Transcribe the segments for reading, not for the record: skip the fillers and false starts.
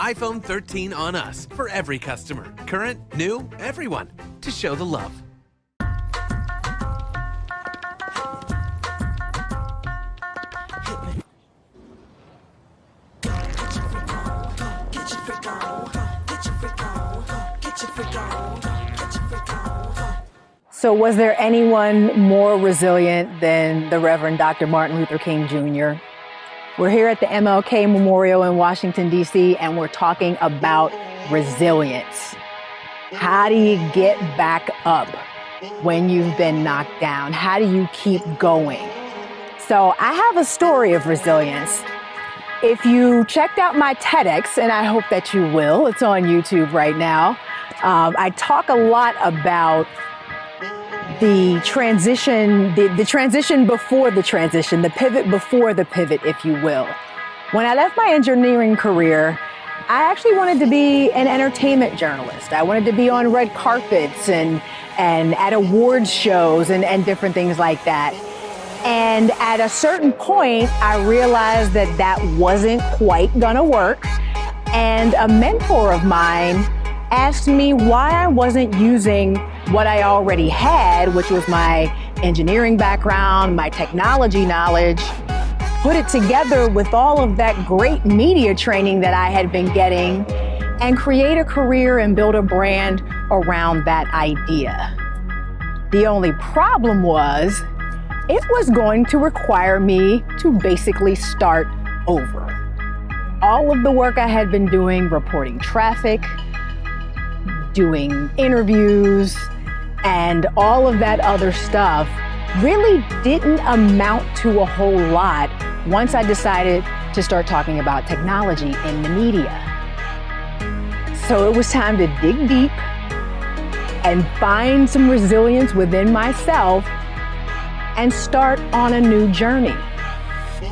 iPhone 13 on us for every customer. Current, new, everyone. To show the love. So was there anyone more resilient than the Reverend Dr. Martin Luther King Jr.? We're here at the MLK Memorial in Washington, D.C., and we're talking about resilience. How do you get back up when you've been knocked down? How do you keep going? So I have a story of resilience. If you checked out my TEDx, and I hope that you will, it's on YouTube right now, I talk a lot about the transition, the transition before the transition, the pivot before the pivot, if you will. When I left my engineering career, I actually wanted to be an entertainment journalist. I wanted to be on red carpets and at awards shows and different things like that. And at a certain point, I realized that that wasn't quite gonna work. And a mentor of mine asked me why I wasn't using what I already had, which was my engineering background, my technology knowledge, put it together with all of that great media training that I had been getting, and create a career and build a brand around that idea. The only problem was, it was going to require me to basically start over. All of the work I had been doing, reporting traffic, doing interviews, and all of that other stuff really didn't amount to a whole lot once I decided to start talking about technology in the media. So it was time to dig deep and find some resilience within myself and start on a new journey.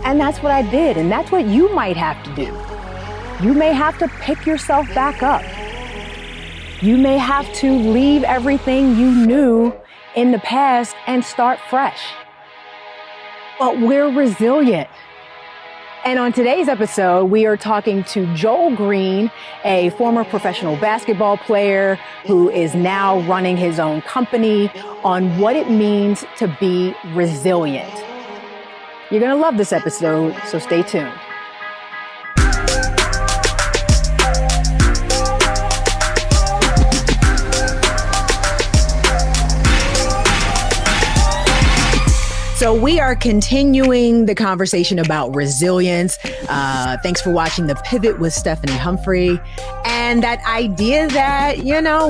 And that's what I did, and that's what you might have to do. You may have to pick yourself back up. You may have to leave everything you knew in the past and start fresh. But we're resilient. And on today's episode, we are talking to Joel Green, a former professional basketball player who is now running his own company, on what it means to be resilient. You're going to love this episode, so stay tuned. So we are continuing the conversation about resilience. Thanks for watching The Pivot with Stephanie Humphrey. And that idea that,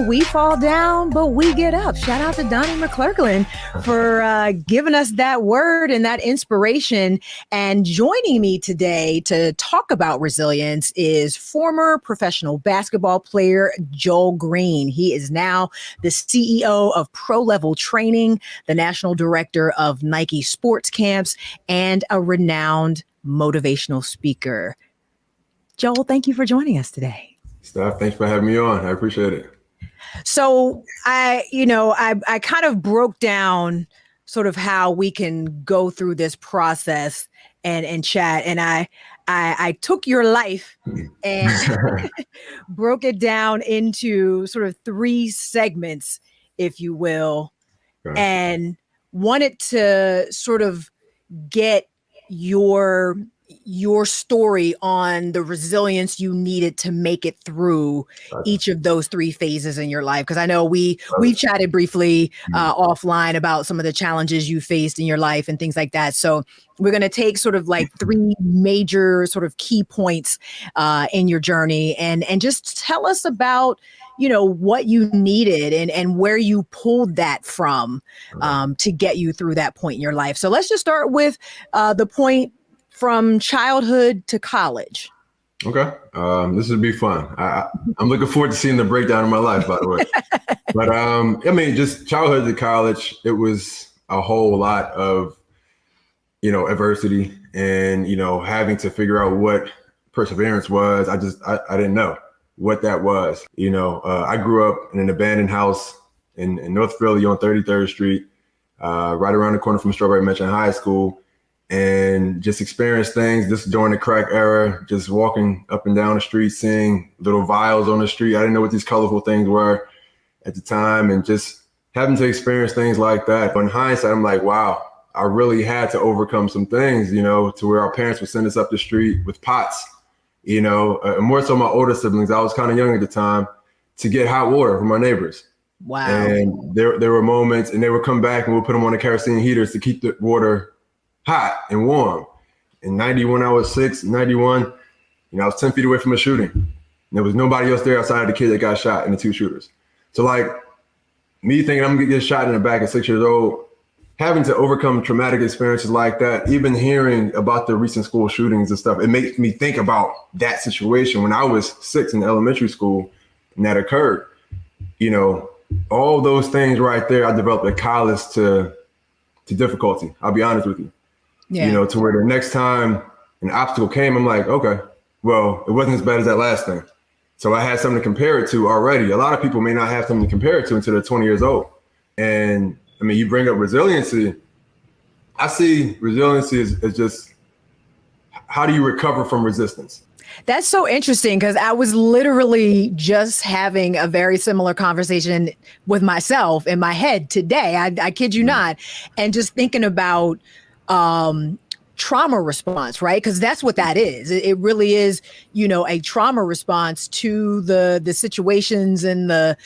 we fall down, but we get up. Shout out to Donnie McClurkin for giving us that word and that inspiration. And joining me today to talk about resilience is former professional basketball player Joel Green. He is now the CEO of Pro Level Training, the national director of Nike sports camps, and a renowned motivational speaker. Joel, thank you for joining us today. Steph, thanks for having me on. I appreciate it. So I kind of broke down sort of how we can go through this process and chat. And I took your life and broke it down into sort of 3 segments, if you will, okay, and wanted to sort of get your story on the resilience you needed to make it through each of those 3 phases in your life. Because I know we've chatted briefly offline about some of the challenges you faced in your life and things like that. So we're going to take sort of like 3 major sort of key points in your journey and just tell us about what you needed and where you pulled that from to get you through that point in your life. So let's just start with the point from childhood to college. Okay. This would be fun. I'm looking forward to seeing the breakdown of my life, by the way. But just childhood to college, it was a whole lot of, adversity and, having to figure out what perseverance was. I didn't know what that was. I grew up in an abandoned house in North Philly on 33rd Street, right around the corner from Strawberry Mansion High School. and just experience things. This during the crack era, just walking up and down the street, seeing little vials on the street. I didn't know what these colorful things were at the time, and just having to experience things like that. But in hindsight, I'm like, wow, I really had to overcome some things, to where our parents would send us up the street with pots, and more so my older siblings. I was kind of young at the time, to get hot water from our neighbors. Wow. And there were moments, and they would come back and we'll put them on the kerosene heaters to keep the water hot and warm. In 90, when I was 6, 91, I was 10 feet away from a shooting. And there was nobody else there outside of the kid that got shot and the 2 shooters. So like me thinking I'm gonna get shot in the back at 6 years old, having to overcome traumatic experiences like that, even hearing about the recent school shootings and stuff, it makes me think about that situation when I was 6 in elementary school and that occurred. All those things right there, I developed a callous to difficulty. I'll be honest with you. Yeah. To where the next time an obstacle came, I'm like, okay, well, it wasn't as bad as that last thing. So I had something to compare it to already. A lot of people may not have something to compare it to until they're 20 years old. And I mean, you bring up resiliency. I see resiliency as just, how do you recover from resistance? That's so interesting, because I was literally just having a very similar conversation with myself in my head today. I kid you not. And just thinking about trauma response, right? Because that's what that is. It really is, a trauma response to the situations and the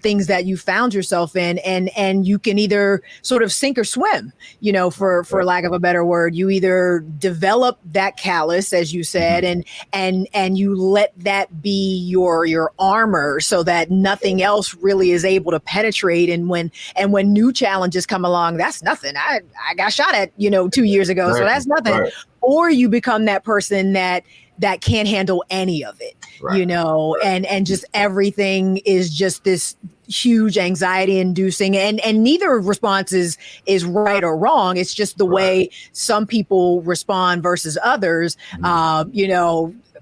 things that you found yourself in, and you can either sort of sink or swim, for lack of a better word. You either develop that callus, as you said, and you let that be your armor, so that nothing else really is able to penetrate. And when new challenges come along, that's nothing. I got shot at 2 years ago, so that's nothing. Right. Or you become that person that can't handle any of it, right. and just everything is just this huge anxiety inducing, and neither response is right or wrong. It's just the way some people respond versus others.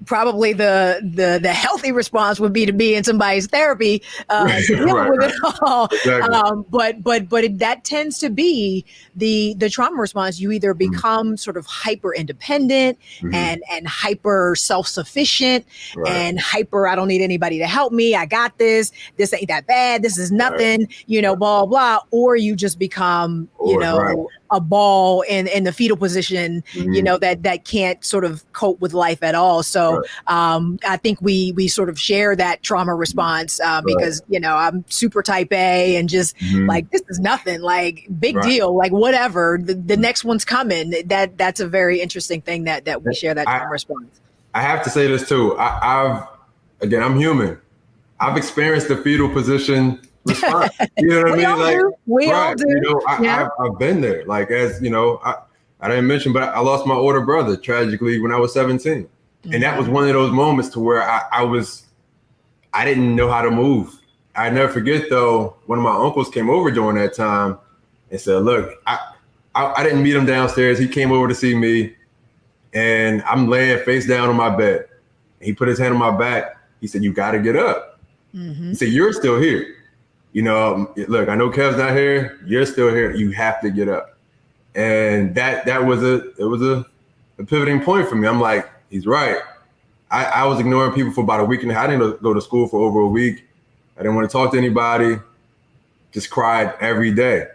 Probably the healthy response would be to be in somebody's therapy, dealing with it all. Exactly. But that tends to be the trauma response. You either become sort of hyper independent and hyper self-sufficient and hyper, I don't need anybody to help me. I got this. This ain't that bad. This is nothing, blah, blah. Or you just become, a ball in the fetal position, that can't sort of cope with life at all. So I think we sort of share that trauma response because, I'm super type A and just like, this is nothing, like big deal, like whatever, the next one's coming. That's a very interesting thing that we share that trauma response. I have to say this too. I'm human. I've experienced the fetal position response. You know what I mean? We all do. I've been there. Like, as I didn't mention, but I lost my older brother tragically when I was 17. And that was one of those moments to where I didn't know how to move. I never forget though, one of my uncles came over during that time and said, look, I didn't meet him downstairs. He came over to see me and I'm laying face down on my bed. He put his hand on my back. He said, you got to get up. He said, you're still here. Look, I know Kev's not here. You're still here. You have to get up. And that was a pivoting point for me. I'm like, he's right. I was ignoring people for about a week and a half. I didn't go to school for over a week. I didn't want to talk to anybody. Just cried every day.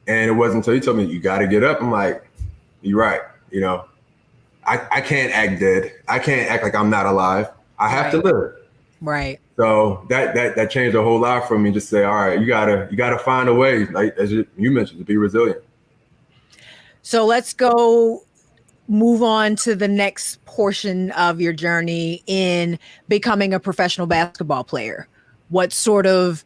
And it wasn't until he told me, you got to get up. I'm like, you're right. I can't act dead. I can't act like I'm not alive. I have to live. Right. So that changed a whole lot for me. Just say, all right, you gotta find a way, like as you mentioned, to be resilient. So let's move on to the next portion of your journey in becoming a professional basketball player. What sort of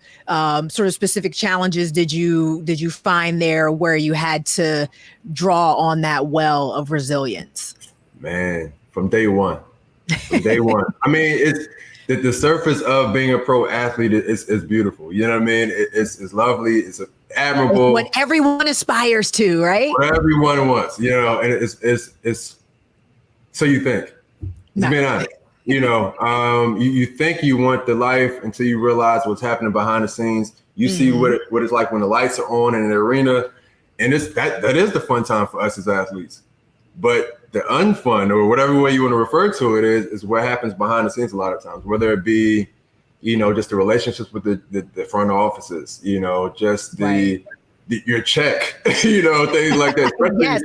specific challenges did you find there where you had to draw on that well of resilience? Man, from day one. I mean, it's the surface of being a pro athlete is beautiful. You know what I mean? It's lovely. It's admirable. What everyone aspires to, right? What everyone wants, and it's so you think. Just being honest. You think you want the life until you realize what's happening behind the scenes. You see what it's like when the lights are on in the arena, and that is the fun time for us as athletes. But the unfun, or whatever way you want to refer to it, is what happens behind the scenes a lot of times, whether it be, just the relationships with the front offices, just your check, things like that. Especially, Yes.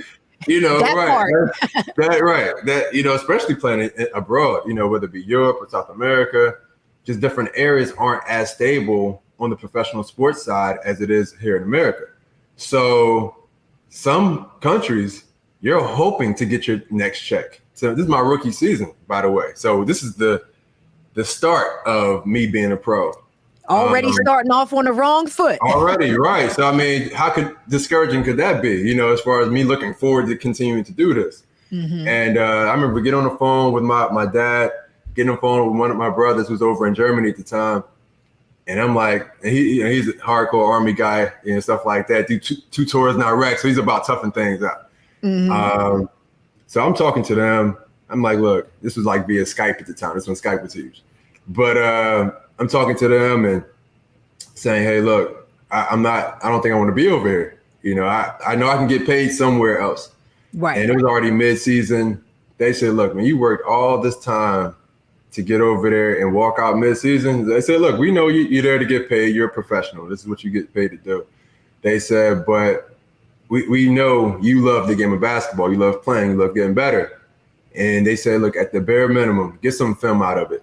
That right. Part. That, especially playing abroad, whether it be Europe or South America, just different areas aren't as stable on the professional sports side as it is here in America. So some countries, you're hoping to get your next check. So this is my rookie season, by the way. So this is the start of me being a pro. Already starting off on the wrong foot. Already, right. So, I mean, how discouraging could that be, as far as me looking forward to continuing to do this? Mm-hmm. And I remember getting on the phone with my dad, getting on the phone with one of my brothers who's over in Germany at the time. And I'm like, he's a hardcore Army guy and stuff like that. Do two tours in Iraq. So he's about toughing things out. Mm-hmm. So I'm talking to them. I'm like, look, this was like via Skype at the time. This when Skype was huge. But I'm talking to them and saying, hey, look, I don't think I want to be over here. I know I can get paid somewhere else. Right. And it was already mid-season. They said, look, man, you worked all this time to get over there and walk out mid-season. They said, look, we know you're there to get paid. You're a professional. This is what you get paid to do. They said, but we know you love the game of basketball. You love playing. You love getting better. And they said, look, at the bare minimum, get some film out of it.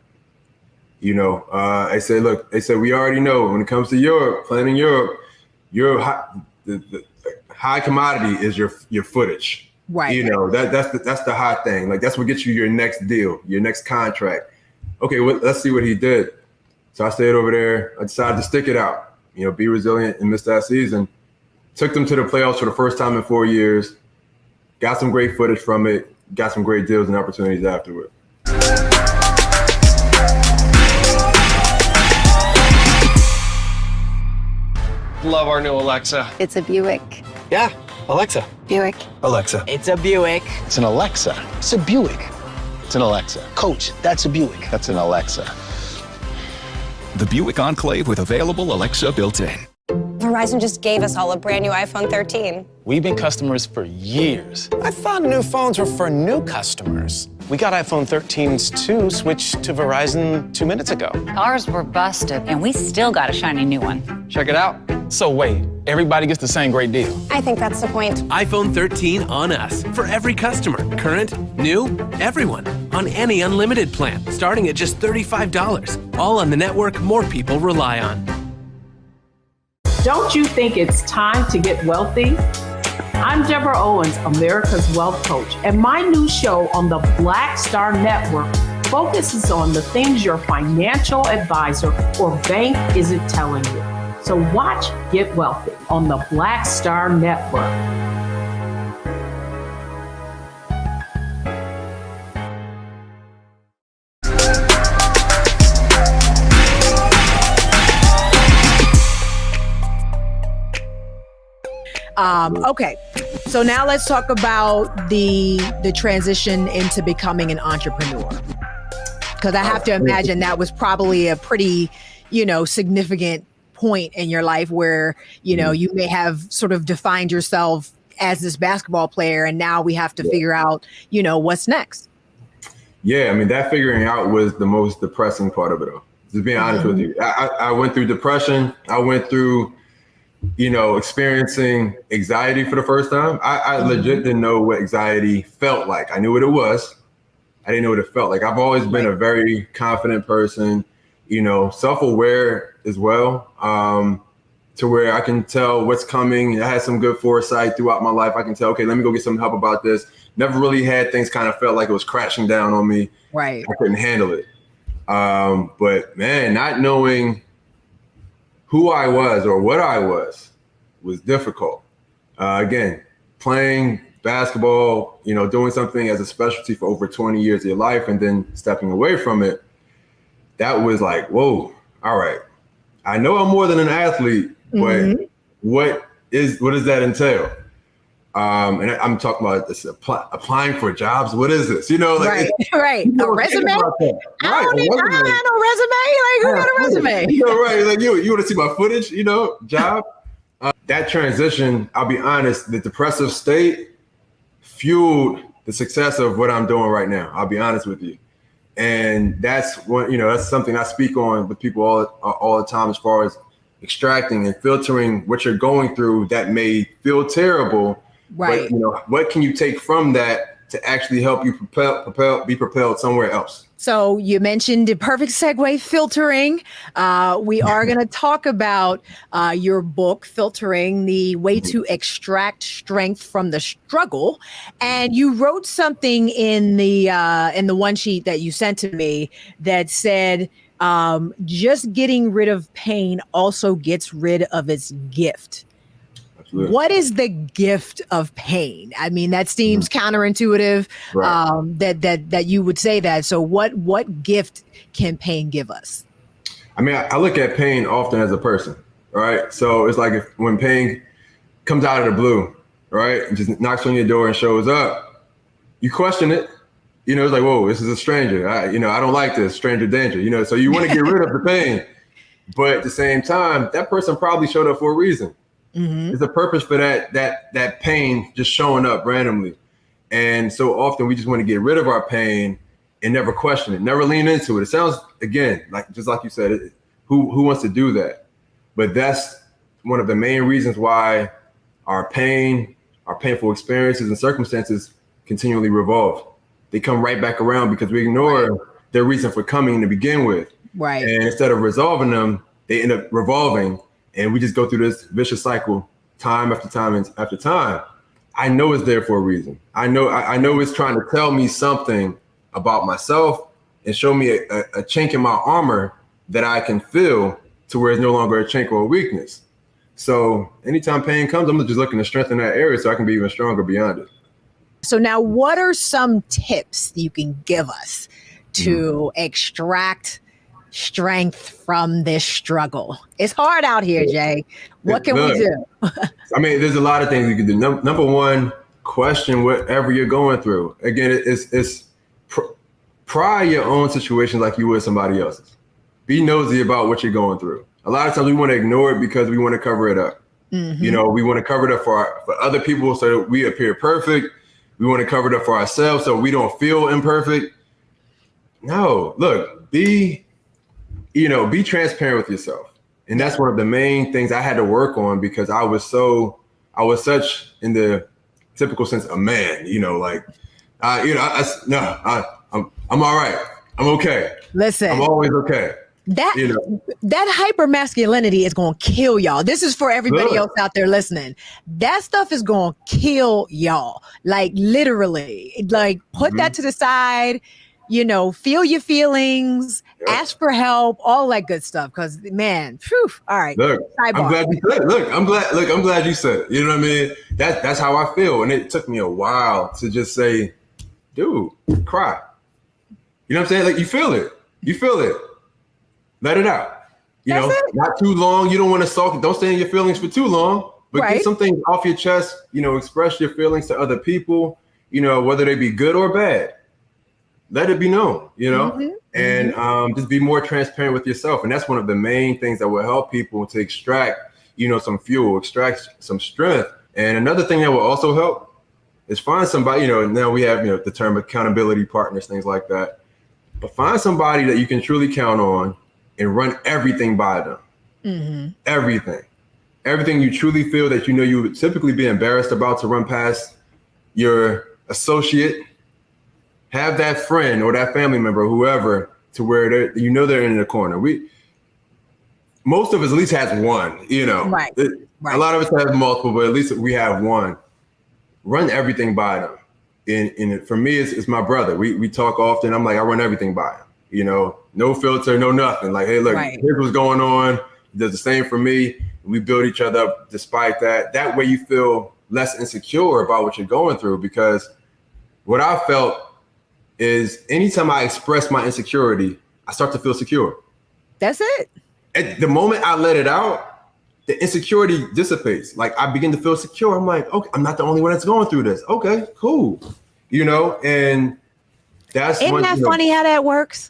I said, look, they said, we already know when it comes to Europe, playing in Europe, the high commodity is your footage. Right. That's the hot thing. Like, that's what gets you your next deal, your next contract. Okay, well, let's see what he did. So I stayed over there. I decided to stick it out, be resilient and miss that season. Took them to the playoffs for the first time in 4 years. Got some great footage from it. Got some great deals and opportunities afterward. Love our new Alexa. It's a Buick. Yeah, Alexa. Buick. Alexa. It's a Buick. It's an Alexa. It's a Buick. It's an Alexa. Coach, that's a Buick. That's an Alexa. The Buick Enclave with available Alexa built-in. Verizon just gave us all a brand new iPhone 13. We've been customers for years. I thought new phones were for new customers. We got iPhone 13s too, switched to Verizon 2 minutes ago. Ours were busted, and we still got a shiny new one. Check it out. So wait, everybody gets the same great deal. I think that's the point. iPhone 13 on us for every customer. Current, new, everyone. On any unlimited plan, starting at just $35. All on the network more people rely on. Don't you think it's time to get wealthy? I'm Deborah Owens, America's Wealth Coach, and my new show on the Black Star Network focuses on the things your financial advisor or bank isn't telling you. So watch Get Wealthy on the Black Star Network. Okay, so now let's talk about the transition into becoming an entrepreneur. Because I have to imagine that was probably a pretty, significant point in your life where, you may have sort of defined yourself as this basketball player, and now we have to figure out, what's next. Yeah, I mean, that figuring out was the most depressing part of it all. Just being honest with you. I went through depression. I went through experiencing anxiety for the first time. I legit didn't know what anxiety felt like. I knew what it was. I didn't know what it felt like. I've always been a very confident person, self-aware as well, to where I can tell what's coming. I had some good foresight throughout my life. I can tell, okay, let me go get some help about this. Never really had things kind of felt like it was crashing down on me. Right. I couldn't handle it. But man, not knowing who I was or what I was difficult. Again, playing basketball, doing something as a specialty for over 20 years of your life and then stepping away from it, that was like, whoa, all right. I know I'm more than an athlete, but what does that entail? And I'm talking about this applying for jobs. What is this? Right. A resume? I don't need no resume. Like, who got a resume? Right. Like, you want to see my footage, job? That transition, I'll be honest, the depressive state fueled the success of what I'm doing right now. I'll be honest with you. And that's that's something I speak on with people all the time, as far as extracting and filtering what you're going through that may feel terrible. Right. But what can you take from that to actually help you be propelled somewhere else? So you mentioned the perfect segue, filtering. We are going to talk about your book, Filtering, the way to extract strength from the struggle. And you wrote something in the one sheet that you sent to me that said, just getting rid of pain also gets rid of its gift. Absolutely. What is the gift of pain? I mean, that seems counterintuitive, right. that you would say that. So what gift can pain give us? I mean, I look at pain often as a person, right? So it's like when pain comes out of the blue, right, and just knocks on your door and shows up, you question it. It's like, whoa, this is a stranger. I don't like this, stranger danger. So you want to get rid of the pain. But at the same time, that person probably showed up for a reason. Mm-hmm. There's a purpose for that pain just showing up randomly. And so often we just want to get rid of our pain and never question it, never lean into it. It sounds, again, just like you said, who wants to do that? But that's one of the main reasons why our pain, our painful experiences and circumstances continually revolve. They come right back around because we ignore their reason for coming to begin with. Right. And instead of resolving them, they end up revolving. And we just go through this vicious cycle time after time after time. I know it's there for a reason. I know it's trying to tell me something about myself and show me a chink in my armor that I can feel to where it's no longer a chink or a weakness. So anytime pain comes, I'm just looking to strengthen that area so I can be even stronger beyond it. So now what are some tips you can give us to extract strength from this struggle? It's hard out here, Jay. What can we do? I mean, there's a lot of things you can do. Number one, question whatever you're going through. Again, it's pry your own situation like you would somebody else's. Be nosy about what you're going through. A lot of times we want to ignore it because we want to cover it up. Mm-hmm. We want to cover it up for other people so that we appear perfect. We want to cover it up for ourselves so we don't feel imperfect. No, look, be transparent with yourself. And that's one of the main things I had to work on because I was such in the typical sense a man, I'm all right. I'm okay. Listen, I'm always okay. That hyper masculinity is going to kill y'all. This is for everybody else out there listening. That stuff is going to kill y'all. Like literally, put that to the side. Feel your feelings, ask for help, all that good stuff. Because man, all right. Look, I'm glad you said it. I'm glad you said it. You know what I mean? That's how I feel. And it took me a while to just say, dude, cry. You know what I'm saying? Like you feel it. Let it out. Not too long. You don't want to sulk it. Don't stay in your feelings for too long. But get some things off your chest. Express your feelings to other people. Whether they be good or bad. Let it be known, and just be more transparent with yourself. And that's one of the main things that will help people to extract, some fuel, extract some strength. And another thing that will also help is find somebody, now we have, the term accountability partners, things like that. But find somebody that you can truly count on and run everything by them. Mm-hmm. Everything you truly feel that you would typically be embarrassed about to run past your associate. Have that friend or that family member, whoever, to where they're in the corner. Most of us at least has one, Right. A lot of us have multiple, but at least we have one. Run everything by them. And for me, it's my brother. We talk often. I'm like, I run everything by him. No filter, no nothing. Like, hey, look, here's what's going on. He does the same for me. We build each other up despite that. That way you feel less insecure about what you're going through, because what I felt is anytime I express my insecurity, I start to feel secure. That's it. At the moment I let it out, the insecurity dissipates. Like I begin to feel secure. I'm like, okay, I'm not the only one that's going through this. Okay, cool. And that's Isn't that funny how that works?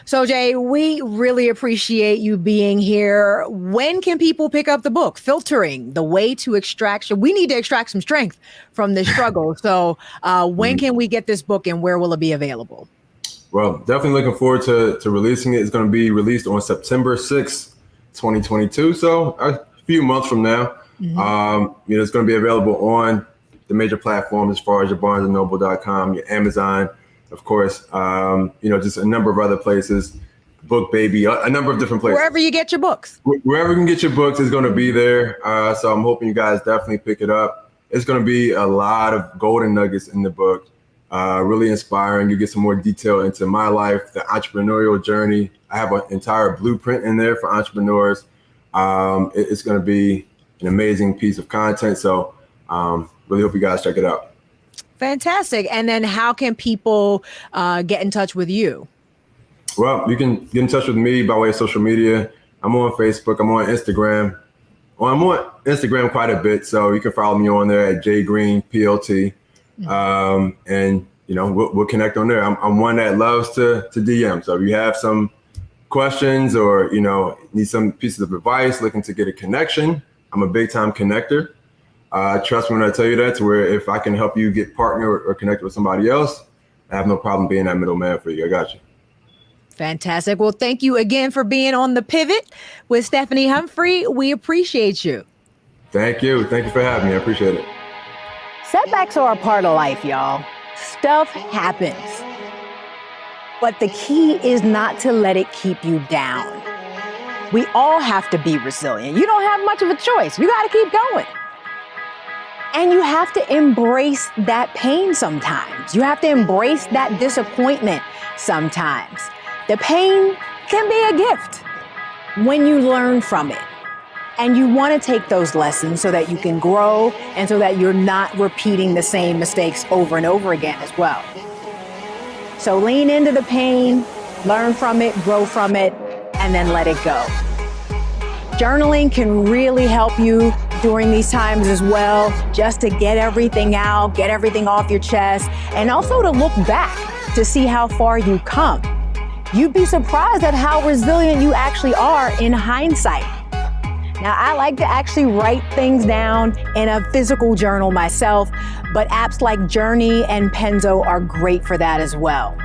So, Jay, we really appreciate you being here. When can people pick up the book, Filtering, The Way to Extraction? We need to extract some strength from this struggle. So when can we get this book and where will it be available? Well, definitely looking forward to releasing it. It's going to be released on September 6th, 2022. So a few months from now. It's going to be available on the major platforms as far as your BarnesandNoble.com, your Amazon, of course, just a number of other places, Book Baby, a number of different places. Wherever you get your books. Wherever you can get your books is going to be there. So I'm hoping you guys definitely pick it up. It's going to be a lot of golden nuggets in the book, really inspiring. You get some more detail into my life, the entrepreneurial journey. I have an entire blueprint in there for entrepreneurs. It's going to be an amazing piece of content. So really hope you guys check it out. Fantastic. And then how can people get in touch with you? Well, you can get in touch with me by way of social media. I'm on Facebook. I'm on Instagram. Well, I'm on Instagram quite a bit. So you can follow me on there at jgreenplt. And, we'll connect on there. I'm one that loves to DM. So if you have some questions or, need some pieces of advice, looking to get a connection, I'm a big time connector. Trust me when I tell you that, to where if I can help you get partnered or connected with somebody else, I have no problem being that middleman for you. I got you. Fantastic. Well, thank you again for being on The Pivot with Stephanie Humphrey. We appreciate you. Thank you. Thank you for having me. I appreciate it. Setbacks are a part of life, y'all. Stuff happens. But the key is not to let it keep you down. We all have to be resilient. You don't have much of a choice. You got to keep going. And you have to embrace that pain sometimes. You have to embrace that disappointment sometimes. The pain can be a gift when you learn from it. And you want to take those lessons so that you can grow and so that you're not repeating the same mistakes over and over again as well. So lean into the pain, learn from it, grow from it, and then let it go. Journaling can really help you during these times as well, just to get everything out, get everything off your chest, and also to look back to see how far you come. You'd be surprised at how resilient you actually are in hindsight. Now, I like to actually write things down in a physical journal myself, but apps like Journey and Penzo are great for that as well.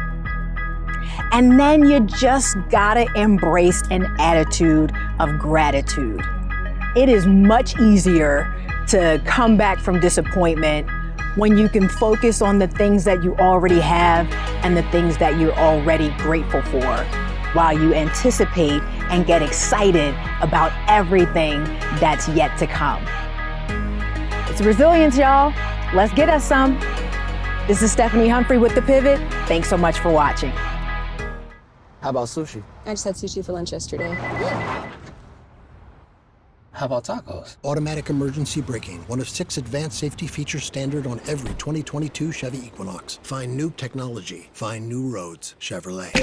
And then you just gotta embrace an attitude of gratitude. It is much easier to come back from disappointment when you can focus on the things that you already have and the things that you're already grateful for, while you anticipate and get excited about everything that's yet to come. It's resilience, y'all. Let's get us some. This is Stephanie Humphrey with The Pivot. Thanks so much for watching. How about sushi? I just had sushi for lunch yesterday. How about tacos? Automatic emergency braking, one of 6 advanced safety features standard on every 2022 Chevy Equinox. Find new technology. Find new roads. Chevrolet.